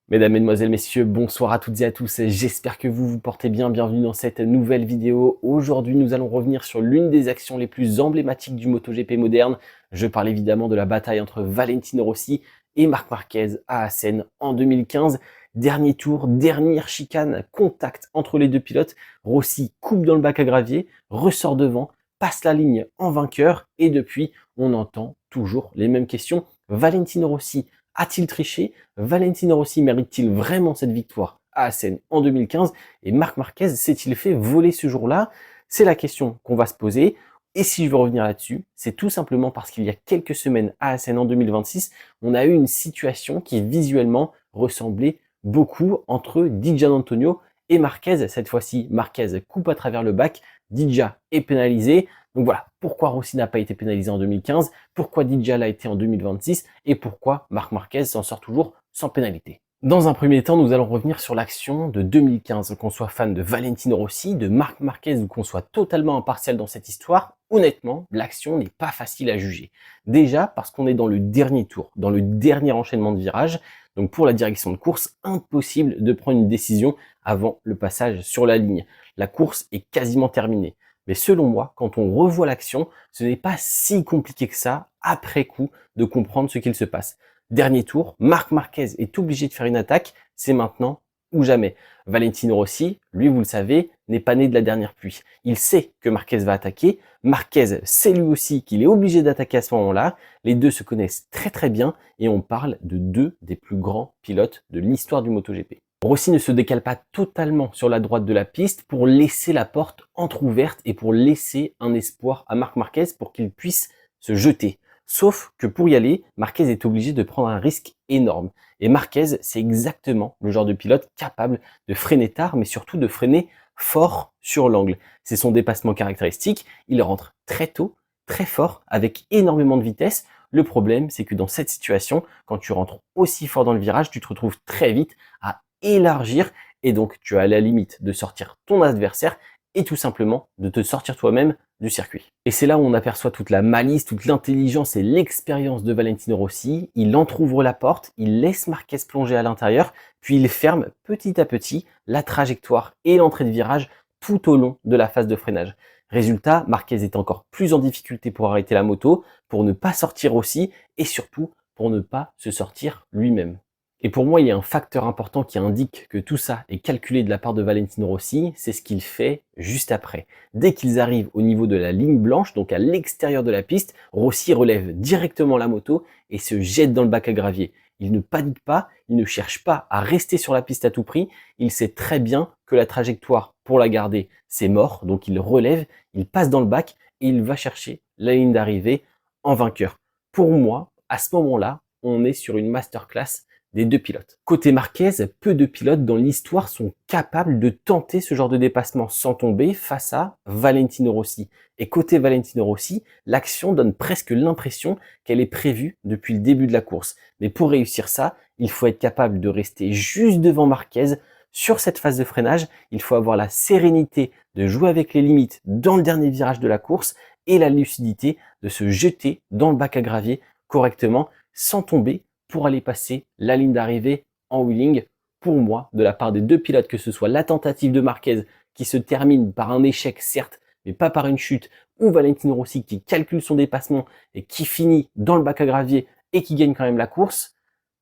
Mesdames, Mesdemoiselles, Messieurs, bonsoir à toutes et à tous, j'espère que vous vous portez bien, bienvenue dans cette nouvelle vidéo. Aujourd'hui, nous allons revenir sur l'une des actions les plus emblématiques du MotoGP moderne. Je parle évidemment de la bataille entre Valentino Rossi et Marc Marquez à Assen en 2015. Dernier tour, dernière chicane, contact entre les deux pilotes. Rossi coupe dans le bac à gravier, ressort devant, passe la ligne en vainqueur et depuis, on entend toujours les mêmes questions. Valentino Rossi a-t-il triché? Valentino Rossi mérite-t-il vraiment cette victoire à Assen en 2015? Et Marc Marquez s'est-il fait voler ce jour-là? C'est la question qu'on va se poser. Et si je veux revenir là-dessus, c'est tout simplement parce qu'il y a quelques semaines à Assen en 2026, on a eu une situation qui visuellement ressemblait beaucoup entre Di Giannantonio et Marquez. Cette fois-ci, Marquez coupe à travers le bac, Didja est pénalisé. Donc voilà, pourquoi Rossi n'a pas été pénalisé en 2015, pourquoi Didja l'a été en 2026 et pourquoi Marc Marquez s'en sort toujours sans pénalité. Dans un premier temps, nous allons revenir sur l'action de 2015. Qu'on soit fan de Valentino Rossi, de Marc Marquez ou qu'on soit totalement impartial dans cette histoire, honnêtement, l'action n'est pas facile à juger. Déjà parce qu'on est dans le dernier tour, dans le dernier enchaînement de virages. Donc pour la direction de course, impossible de prendre une décision avant le passage sur la ligne. La course est quasiment terminée. Mais selon moi, quand on revoit l'action, ce n'est pas si compliqué que ça, après coup, de comprendre ce qu'il se passe. Dernier tour, Marc Marquez est obligé de faire une attaque, c'est maintenant ou jamais. Valentino Rossi, lui vous le savez, n'est pas né de la dernière pluie. Il sait que Marquez va attaquer, Marquez sait lui aussi qu'il est obligé d'attaquer à ce moment-là, les deux se connaissent très très bien et on parle de deux des plus grands pilotes de l'histoire du MotoGP. Rossi ne se décale pas totalement sur la droite de la piste pour laisser la porte entrouverte et pour laisser un espoir à Marc Marquez pour qu'il puisse se jeter. Sauf que pour y aller, Marquez est obligé de prendre un risque énorme. Et Marquez, c'est exactement le genre de pilote capable de freiner tard, mais surtout de freiner fort sur l'angle. C'est son dépassement caractéristique, il rentre très tôt, très fort, avec énormément de vitesse. Le problème, c'est que dans cette situation, quand tu rentres aussi fort dans le virage, tu te retrouves très vite à élargir et donc tu as la limite de sortir ton adversaire et tout simplement de te sortir toi-même du circuit. Et c'est là où on aperçoit toute la malice, toute l'intelligence et l'expérience de Valentino Rossi. Il entrouvre la porte, il laisse Marquez plonger à l'intérieur, puis il ferme petit à petit la trajectoire et l'entrée de virage tout au long de la phase de freinage. Résultat, Marquez est encore plus en difficulté pour arrêter la moto, pour ne pas sortir Rossi et surtout pour ne pas se sortir lui-même. Et pour moi, il y a un facteur important qui indique que tout ça est calculé de la part de Valentino Rossi, c'est ce qu'il fait juste après. Dès qu'ils arrivent au niveau de la ligne blanche, donc à l'extérieur de la piste, Rossi relève directement la moto et se jette dans le bac à gravier. Il ne panique pas, il ne cherche pas à rester sur la piste à tout prix, il sait très bien que la trajectoire pour la garder, c'est mort, donc il relève, il passe dans le bac et il va chercher la ligne d'arrivée en vainqueur. Pour moi, à ce moment-là, on est sur une masterclass des deux pilotes. Côté Marquez, peu de pilotes dans l'histoire sont capables de tenter ce genre de dépassement sans tomber face à Valentino Rossi. Et côté Valentino Rossi, l'action donne presque l'impression qu'elle est prévue depuis le début de la course. Mais pour réussir ça, il faut être capable de rester juste devant Marquez sur cette phase de freinage. Il faut avoir la sérénité de jouer avec les limites dans le dernier virage de la course et la lucidité de se jeter dans le bac à gravier correctement sans tomber pour aller passer la ligne d'arrivée en wheeling. Pour moi, de la part des deux pilotes, que ce soit la tentative de Marquez qui se termine par un échec certes, mais pas par une chute, ou Valentino Rossi qui calcule son dépassement et qui finit dans le bac à gravier et qui gagne quand même la course,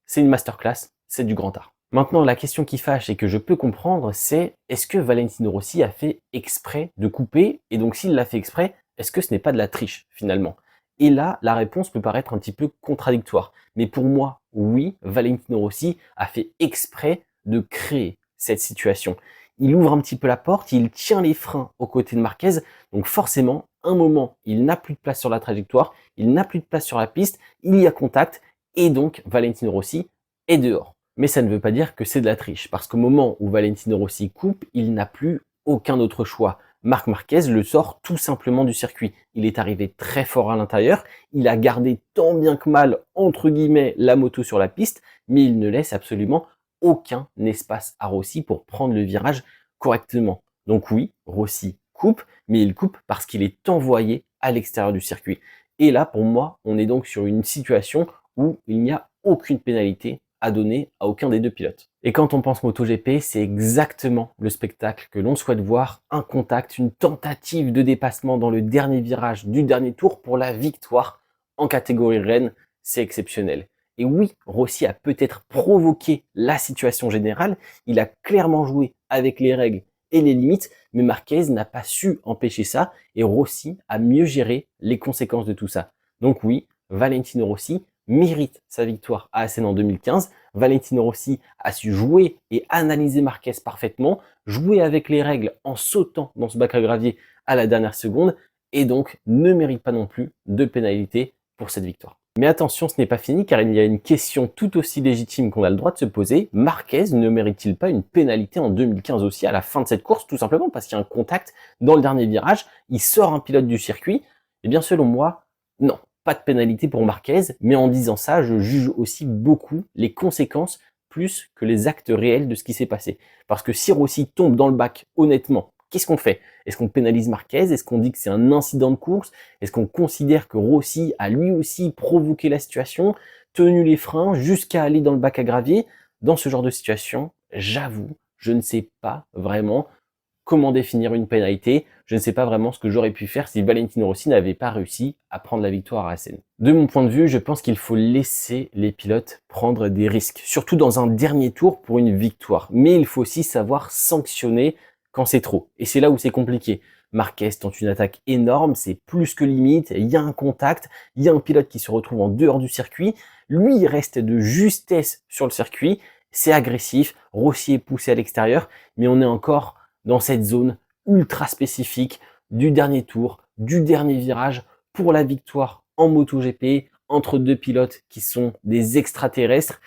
c'est une masterclass, c'est du grand art. Maintenant, la question qui fâche et que je peux comprendre, c'est est-ce que Valentino Rossi a fait exprès de couper? Et donc s'il l'a fait exprès, est-ce que ce n'est pas de la triche finalement? Et là, la réponse peut paraître un petit peu contradictoire. Mais pour moi, oui, Valentino Rossi a fait exprès de créer cette situation. Il ouvre un petit peu la porte, il tient les freins aux côtés de Marquez, donc forcément, un moment, il n'a plus de place sur la trajectoire, il n'a plus de place sur la piste, il y a contact, et donc Valentino Rossi est dehors. Mais ça ne veut pas dire que c'est de la triche, parce qu'au moment où Valentino Rossi coupe, il n'a plus aucun autre choix. Marc Marquez le sort tout simplement du circuit. Il est arrivé très fort à l'intérieur, il a gardé tant bien que mal, entre guillemets, la moto sur la piste, mais il ne laisse absolument aucun espace à Rossi pour prendre le virage correctement. Donc oui, Rossi coupe, mais il coupe parce qu'il est envoyé à l'extérieur du circuit. Et là, pour moi, on est donc sur une situation où il n'y a aucune pénalité à donner à aucun des deux pilotes. Et quand on pense MotoGP, c'est exactement le spectacle que l'on souhaite voir, un contact, une tentative de dépassement dans le dernier virage du dernier tour pour la victoire en catégorie reine, c'est exceptionnel. Et oui, Rossi a peut-être provoqué la situation générale, il a clairement joué avec les règles et les limites, mais Marquez n'a pas su empêcher ça et Rossi a mieux géré les conséquences de tout ça. Donc oui, Valentino Rossi mérite sa victoire à Assen en 2015. Valentino Rossi a su jouer et analyser Marquez parfaitement, jouer avec les règles en sautant dans ce bac à gravier à la dernière seconde et donc ne mérite pas non plus de pénalité pour cette victoire. Mais attention, ce n'est pas fini car il y a une question tout aussi légitime qu'on a le droit de se poser. Marquez ne mérite-t-il pas une pénalité en 2015 aussi à la fin de cette course, tout simplement parce qu'il y a un contact dans le dernier virage, il sort un pilote du circuit? Eh bien selon moi, non, pas de pénalité pour Marquez, mais en disant ça, je juge aussi beaucoup les conséquences plus que les actes réels de ce qui s'est passé. Parce que si Rossi tombe dans le bac, honnêtement, qu'est-ce qu'on fait? Est-ce qu'on pénalise Marquez? Est-ce qu'on dit que c'est un incident de course? Est-ce qu'on considère que Rossi a lui aussi provoqué la situation, tenu les freins jusqu'à aller dans le bac à gravier? Dans ce genre de situation, j'avoue, je ne sais pas vraiment comment définir une pénalité. Je ne sais pas vraiment ce que j'aurais pu faire si Valentino Rossi n'avait pas réussi à prendre la victoire à Assen. De mon point de vue, je pense qu'il faut laisser les pilotes prendre des risques, surtout dans un dernier tour pour une victoire. Mais il faut aussi savoir sanctionner quand c'est trop. Et c'est là où c'est compliqué. Marquez tente une attaque énorme, c'est plus que limite, il y a un contact, il y a un pilote qui se retrouve en dehors du circuit, lui il reste de justesse sur le circuit, c'est agressif, Rossi est poussé à l'extérieur, mais on est encore dans cette zone ultra spécifique du dernier tour, du dernier virage pour la victoire en MotoGP entre deux pilotes qui sont des extraterrestres.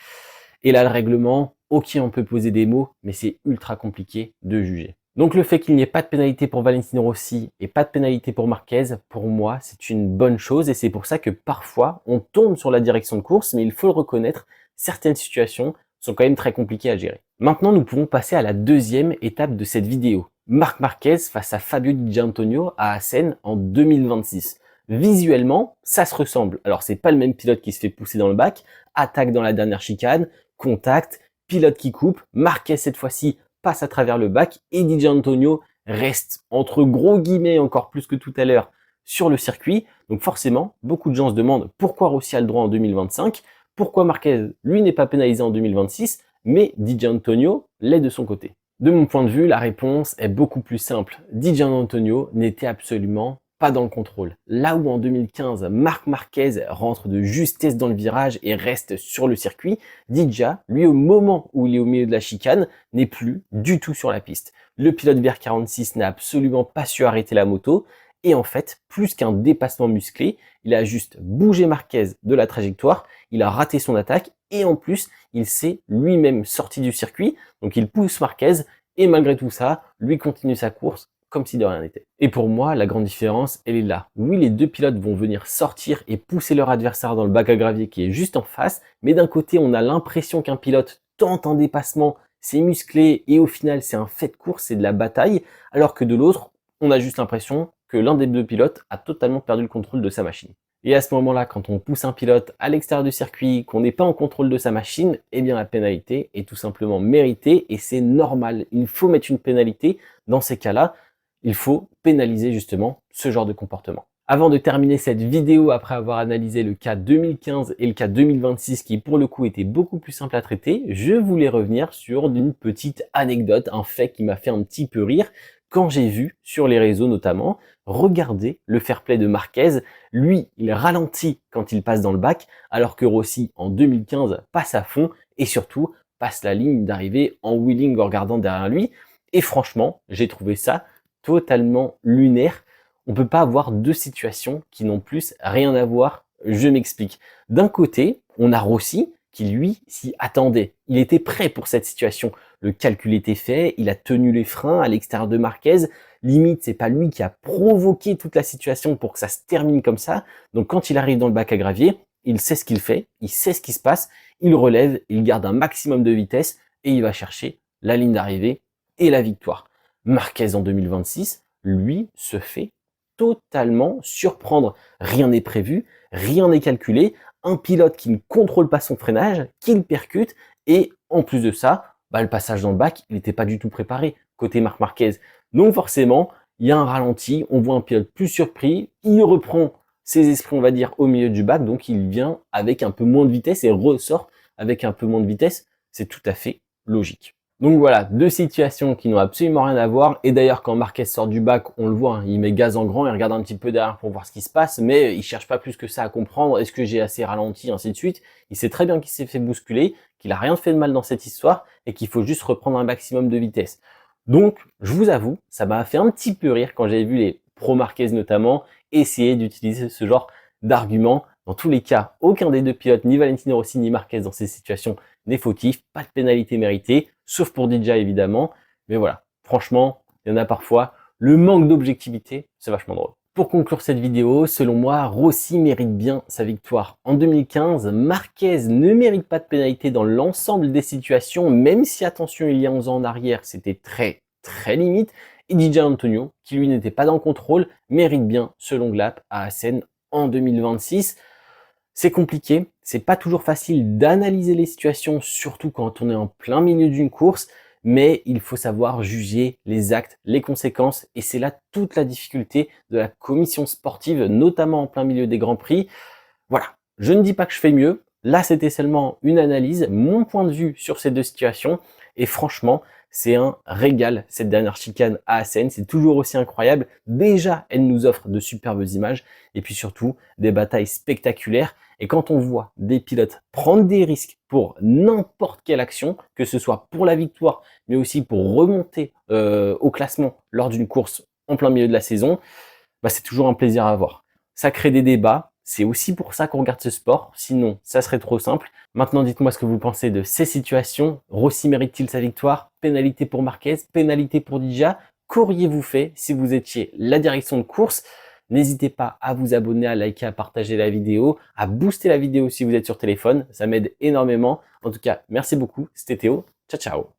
Et là, le règlement, ok, on peut poser des mots, mais c'est ultra compliqué de juger. Donc le fait qu'il n'y ait pas de pénalité pour Valentino Rossi et pas de pénalité pour Marquez, pour moi, c'est une bonne chose et c'est pour ça que parfois, on tombe sur la direction de course, mais il faut le reconnaître, certaines situations sont quand même très compliquées à gérer. Maintenant, nous pouvons passer à la deuxième étape de cette vidéo. Marc Marquez face à Fabio Di Giannantonio à Assen en 2026. Visuellement, ça se ressemble. Alors, c'est pas le même pilote qui se fait pousser dans le bac, attaque dans la dernière chicane, contact, pilote qui coupe, Marquez cette fois-ci passe à travers le bac et Di Giannantonio reste entre gros guillemets encore plus que tout à l'heure sur le circuit. Donc forcément, beaucoup de gens se demandent pourquoi Rossi a le droit en 2025, pourquoi Marquez, lui, n'est pas pénalisé en 2026, mais Di Giannantonio l'est de son côté. De mon point de vue, la réponse est beaucoup plus simple. Di Giannantonio n'était absolument pas dans le contrôle. Là où en 2015, Marc Marquez rentre de justesse dans le virage et reste sur le circuit, Didja, lui au moment où il est au milieu de la chicane, n'est plus du tout sur la piste. Le pilote VR46 n'a absolument pas su arrêter la moto et en fait, plus qu'un dépassement musclé, il a juste bougé Marquez de la trajectoire, il a raté son attaque et en plus, il s'est lui-même sorti du circuit, donc il pousse Marquez et malgré tout ça, lui continue sa course comme si de rien n'était. Et pour moi, la grande différence, elle est là. Oui, les deux pilotes vont venir sortir et pousser leur adversaire dans le bac à gravier qui est juste en face, mais d'un côté, on a l'impression qu'un pilote tente un dépassement, c'est musclé, et au final, c'est un fait de course, c'est de la bataille, alors que de l'autre, on a juste l'impression que l'un des deux pilotes a totalement perdu le contrôle de sa machine. Et à ce moment-là, quand on pousse un pilote à l'extérieur du circuit, qu'on n'est pas en contrôle de sa machine, eh bien la pénalité est tout simplement méritée et c'est normal. Il faut mettre une pénalité dans ces cas-là. Il faut pénaliser justement ce genre de comportement. Avant de terminer cette vidéo, après avoir analysé le cas 2015 et le cas 2026 qui pour le coup était beaucoup plus simple à traiter, je voulais revenir sur une petite anecdote, un fait qui m'a fait un petit peu rire quand j'ai vu sur les réseaux notamment, regardez le fair play de Marquez, lui il ralentit quand il passe dans le bac alors que Rossi en 2015 passe à fond et surtout passe la ligne d'arrivée en wheeling en regardant derrière lui et franchement j'ai trouvé ça totalement lunaire. On peut pas avoir deux situations qui n'ont plus rien à voir. Je m'explique. D'un côté, on a Rossi qui lui s'y attendait. Il était prêt pour cette situation. Le calcul était fait, il a tenu les freins à l'extérieur de Marquez. Limite, c'est pas lui qui a provoqué toute la situation pour que ça se termine comme ça. Donc quand il arrive dans le bac à gravier, il sait ce qu'il fait, il sait ce qui se passe, il relève, il garde un maximum de vitesse et il va chercher la ligne d'arrivée et la victoire. Marquez en 2026, lui, se fait totalement surprendre. Rien n'est prévu, rien n'est calculé. un pilote qui ne contrôle pas son freinage, qui le percute, et en plus de ça, le passage dans le bac, il n'était pas du tout préparé côté Marc Marquez. Donc forcément, il y a un ralenti, on voit un pilote plus surpris, il reprend ses esprits, on va dire, au milieu du bac, donc il vient avec un peu moins de vitesse et ressort avec un peu moins de vitesse. C'est tout à fait logique. Donc voilà, deux situations qui n'ont absolument rien à voir. Et d'ailleurs, quand Marquez sort du bac, on le voit, hein, il met gaz en grand, il regarde un petit peu derrière pour voir ce qui se passe, mais il cherche pas plus que ça à comprendre. Est-ce que j'ai assez ralenti, ainsi de suite. Il sait très bien qu'il s'est fait bousculer, qu'il a rien fait de mal dans cette histoire et qu'il faut juste reprendre un maximum de vitesse. Donc, je vous avoue, ça m'a fait un petit peu rire quand j'ai vu les pro Marquez notamment essayer d'utiliser ce genre d'argument. Dans tous les cas, aucun des deux pilotes, ni Valentino Rossi ni Marquez dans ces situations n'est fautif, pas de pénalité méritée, sauf pour DJ évidemment. Mais voilà, franchement, il y en a parfois. Le manque d'objectivité, c'est vachement drôle. Pour conclure cette vidéo, selon moi, Rossi mérite bien sa victoire en 2015. Marquez ne mérite pas de pénalité dans l'ensemble des situations, même si, attention, il y a 11 ans en arrière, c'était très limite. Et DJ Antonio, qui lui n'était pas dans le contrôle, mérite bien ce long lap à Assen en 2026. C'est compliqué, c'est pas toujours facile d'analyser les situations, surtout quand on est en plein milieu d'une course, mais il faut savoir juger les actes, les conséquences, et c'est là toute la difficulté de la commission sportive, notamment en plein milieu des Grands Prix. Voilà, je ne dis pas que je fais mieux, là c'était seulement une analyse, mon point de vue sur ces deux situations, et franchement, c'est un régal cette dernière chicane à Assen, c'est toujours aussi incroyable. Déjà, elle nous offre de superbes images, et puis surtout, des batailles spectaculaires. Et quand on voit des pilotes prendre des risques pour n'importe quelle action, que ce soit pour la victoire, mais aussi pour remonter au classement lors d'une course en plein milieu de la saison, c'est toujours un plaisir à voir. Ça crée des débats, c'est aussi pour ça qu'on regarde ce sport, sinon ça serait trop simple. Maintenant, dites-moi ce que vous pensez de ces situations. Rossi mérite-t-il sa victoire? Pénalité pour Marquez? Pénalité pour Dija? Qu'auriez-vous fait si vous étiez la direction de course? N'hésitez pas à vous abonner, à liker, à partager la vidéo, à booster la vidéo si vous êtes sur téléphone, ça m'aide énormément. En tout cas, merci beaucoup, c'était Théo, ciao ciao.